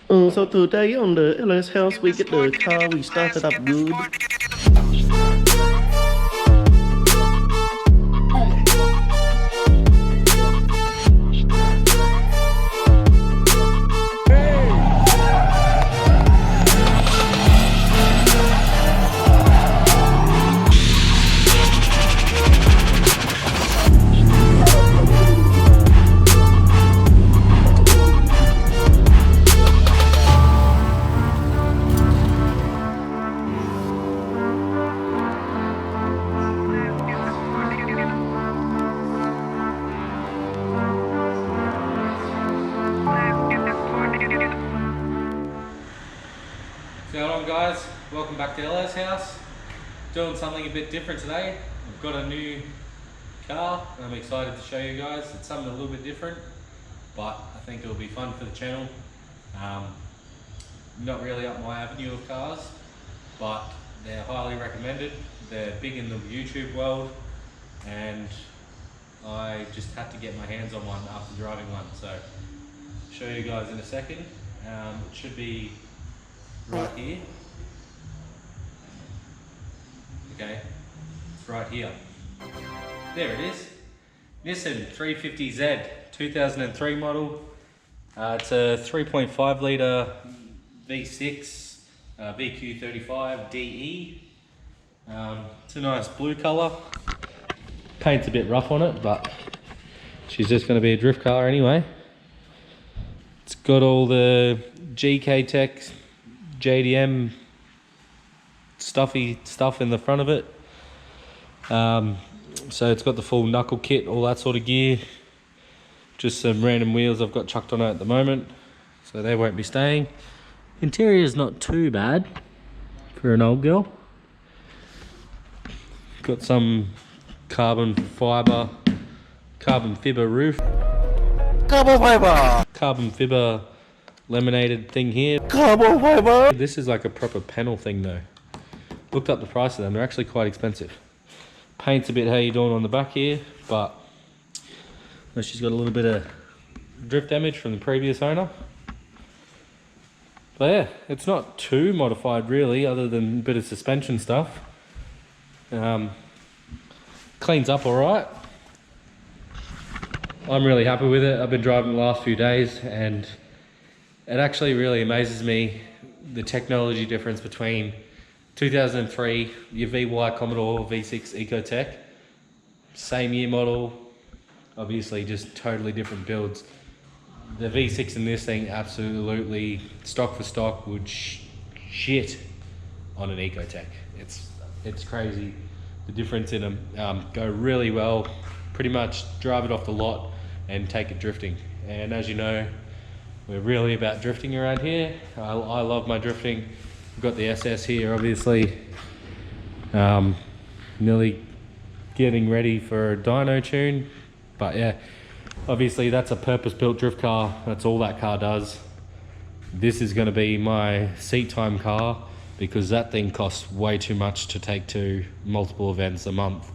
So today on the LS house, we get the car, we started up good. What's going on, guys? Welcome back to LS House. Doing something a bit different today. We've got a new car and I'm excited to show you guys. It's something a little bit different, but I think it'll be fun for the channel. Not really up my avenue of cars, but they're highly recommended. They're big in the YouTube world and I just had to get my hands on one after driving one. So I'll show you guys in a second. It should be right here. Okay, it's right here. There it is. Nissan 350Z, 2003 model. It's a 3.5 litre V6 VQ35 DE. It's a nice blue colour. Paint's a bit rough on it, but she's just going to be a drift car anyway. It's got all the GK Tech JDM stuffy stuff in the front of it. So it's got the full knuckle kit, all that sort of gear. Just some random wheels I've got chucked on it at the moment, so they won't be staying. Interior is not too bad for an old girl. Got some carbon fiber roof. Carbon fiber laminated thing here. Carbon fiber. This is like a proper panel thing though. Looked up the price of them, they're actually quite expensive. Paint's a bit how you doing on the back here, but she's got a little bit of drift damage from the previous owner. But yeah, it's not too modified really, other than a bit of suspension stuff. Cleans up alright. I'm really happy with it. I've been driving the last few days and it actually really amazes me the technology difference between 2003, your VY Commodore V6 Ecotec, same year model, obviously just totally different builds. The V6 in this thing absolutely stock for stock would shit on an Ecotec. It's crazy the difference in them. Go really well, pretty much drive it off the lot and take it drifting. And as you know, we're really about drifting around here. I love my drifting. We've got the SS here, obviously. Nearly getting ready for a dyno tune. But yeah, obviously that's a purpose-built drift car. That's all that car does. This is gonna be my seat time car because that thing costs way too much to take to multiple events a month.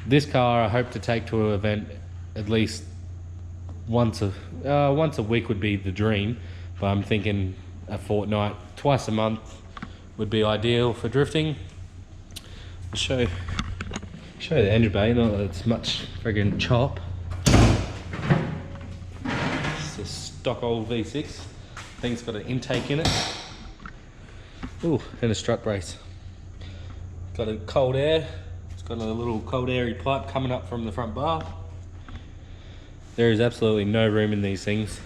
This car I hope to take to an event at least once a week would be the dream, but I'm thinking a fortnight, twice a month would be ideal for drifting. I'll show you the engine bay, not that it's much friggin' chop. It's a stock old V6. I think it's got an intake in it. Ooh, and a strut brace. Got a cold air. It's got a little cold airy pipe coming up from the front bar. There is absolutely no room in these things.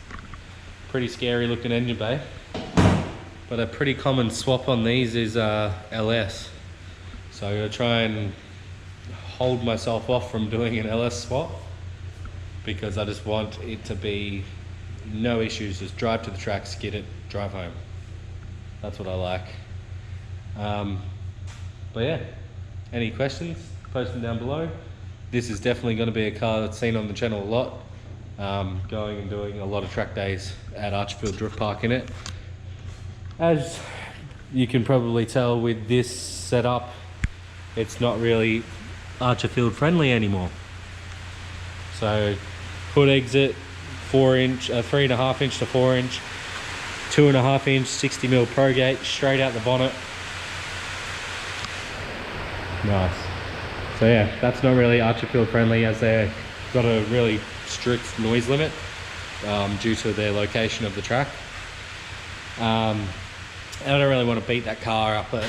Pretty scary looking engine bay. But a pretty common swap on these is LS. So I'm gonna try and hold myself off from doing an LS swap because I just want it to be no issues. Just drive to the track, skid it, drive home. That's what I like. But yeah, any questions, post them down below. This is definitely going to be a car that's seen on the channel a lot. Going and doing a lot of track days at Archerfield Drift Park in it. As you can probably tell with this setup, it's not really Archerfield friendly anymore. So hood exit 3.5 inch to 4 inch. 2.5 inch 60mm Pro Gate straight out the bonnet. Nice. So yeah, that's not really Archerfield friendly, as they've got a really strict noise limit due to their location of the track. I don't really want to beat that car up, but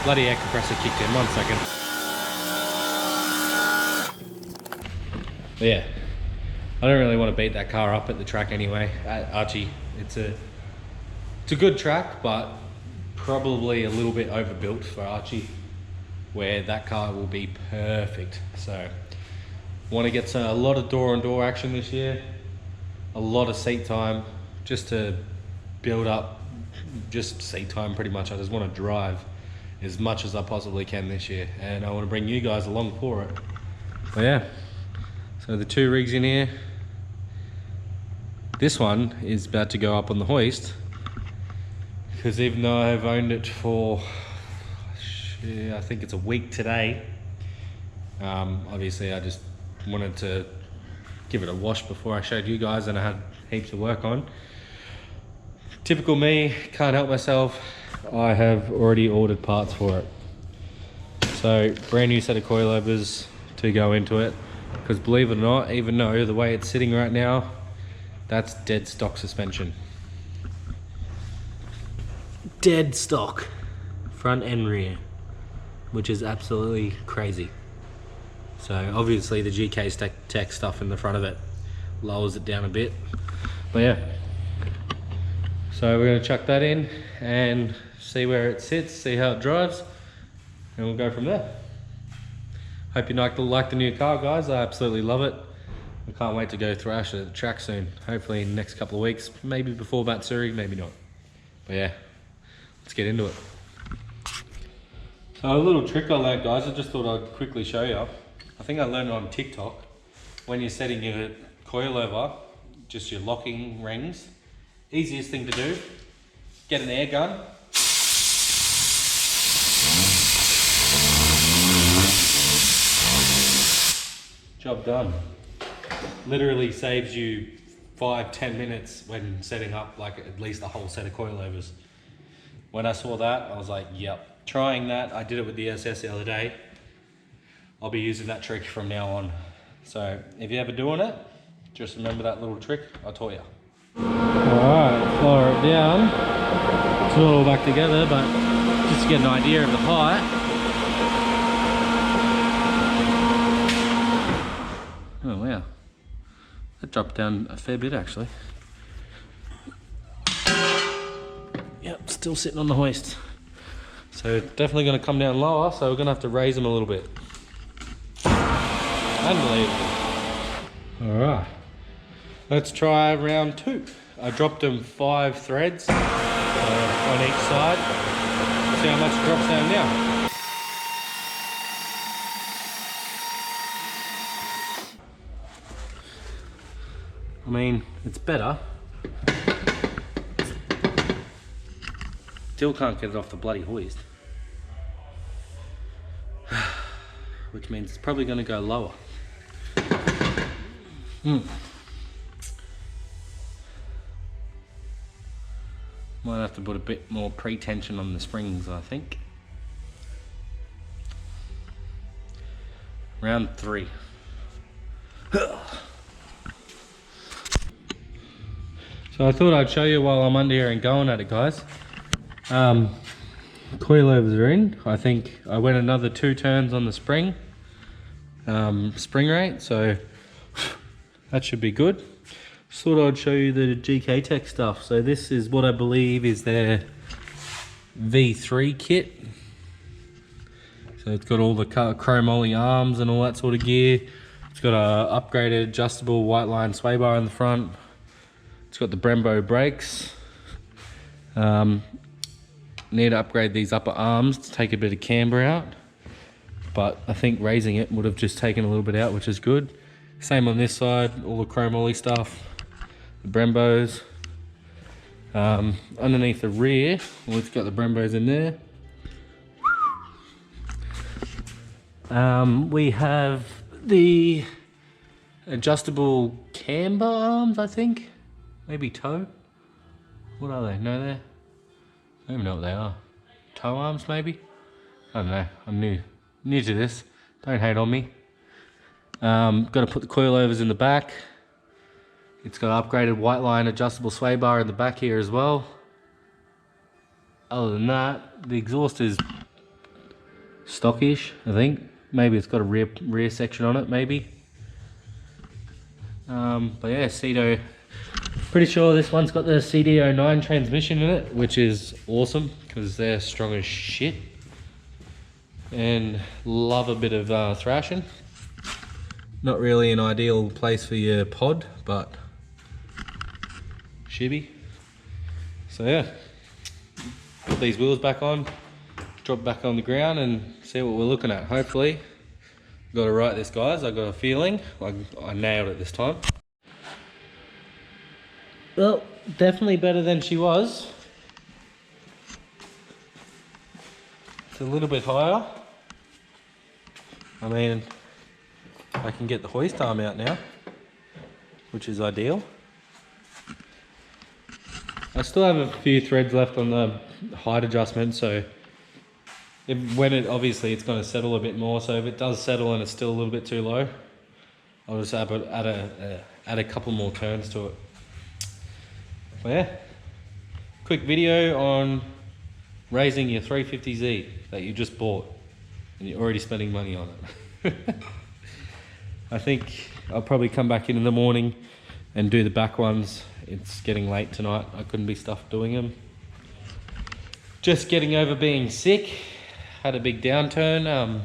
bloody air compressor kicked in. 1 second. But yeah, I don't really want to beat that car up at the track anyway. At Archie, it's a good track, but probably a little bit overbuilt for Archie, where that car will be perfect. So want to get a lot of door-on-door action this year, a lot of seat time, just to build up just seat time pretty much. I just want to drive as much as I possibly can this year, and I want to bring you guys along for it. But yeah, so the 2 rigs in here. This one is about to go up on the hoist, because even though I've owned it for, I think it's a week today, obviously I just wanted to give it a wash before I showed you guys, and I had heaps of work on. Typical me, can't help myself. I have already ordered parts for it. So brand new set of coilovers to go into it, because believe it or not, even though the way it's sitting right now, that's dead stock suspension. Dead stock, front and rear, which is absolutely crazy. So obviously the GK Tech stuff in the front of it lowers it down a bit, but yeah. So we're going to chuck that in and see where it sits, see how it drives, and we'll go from there. Hope you like the new car, guys. I absolutely love it. I can't wait to go thrash at the track soon. Hopefully in the next couple of weeks, maybe before Matsuri, maybe not. But yeah, let's get into it. So a little trick I learned, guys, I just thought I'd quickly show you. I think I learned it on TikTok. When you're setting your coilover, just your locking rings, easiest thing to do, get an air gun. Job done. Literally saves you 5-10 minutes when setting up like at least a whole set of coilovers. When I saw that, I was like, yep. Trying that, I did it with the SS the other day. I'll be using that trick from now on. So if you're ever doing it, just remember that little trick I taught you. Alright, lower it down. It's not all back together, but just to get an idea of the height. Oh wow, that dropped down a fair bit actually. Yep, still sitting on the hoist. So definitely going to come down lower, so we're going to have to raise them a little bit. Unbelievable. Alright, let's try round 2. I dropped them 5 threads on each side. See how much it drops down now. I mean, it's better. Still can't get it off the bloody hoist. Which means it's probably going to go lower. Might have to put a bit more pre-tension on the springs, I think. Round 3. So I thought I'd show you while I'm under here and going at it, guys. Coilovers are in. I think I went another 2 turns on the spring rate, so that should be good. Just thought I'd show you the GK Tech stuff. So this is what I believe is their V3 kit. So it's got all the chromoly arms and all that sort of gear. It's got a upgraded adjustable white line sway bar in the front. It's got the Brembo brakes. Need to upgrade these upper arms to take a bit of camber out, but I think raising it would have just taken a little bit out, which is good. Same on this side, all the chromoly stuff, the Brembos. Underneath the rear, we've got the Brembos in there. We have the adjustable camber arms, I think, maybe toe. What are they? No, they're... I don't even know what they are. Toe arms, maybe? I don't know. I'm new to this. Don't hate on me. Got to put the coilovers in the back. It's got upgraded white line adjustable sway bar in the back here as well. Other than that, the exhaust is stockish, I think. Maybe it's got a rear section on it, maybe. But yeah, Cedo. Pretty sure this one's got the CD09 transmission in it, which is awesome because they're strong as shit. And love a bit of thrashing. Not really an ideal place for your pod, but shibby. So yeah, put these wheels back on, drop back on the ground and see what we're looking at. Hopefully, got it right this guys, I got a feeling, I nailed it this time. Well, definitely better than she was. It's a little bit higher. I mean, I can get the hoist arm out now, which is ideal. I still have a few threads left on the height adjustment, so obviously it's going to settle a bit more. So if it does settle and it's still a little bit too low, I'll just add a couple more turns to it. But yeah, quick video on raising your 350Z that you just bought and you're already spending money on it. I think I'll probably come back in the morning and do the back ones. It's getting late tonight. I couldn't be stuffed doing them. Just getting over being sick. Had a big downturn.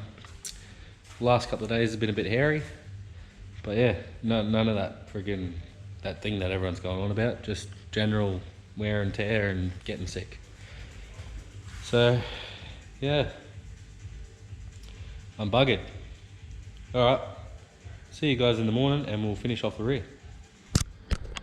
Last couple of days has been a bit hairy. But yeah, none of that friggin' that thing that everyone's going on about. Just general wear and tear and getting sick. So yeah, I'm buggered. Alright, see you guys in the morning and we'll finish off the rear.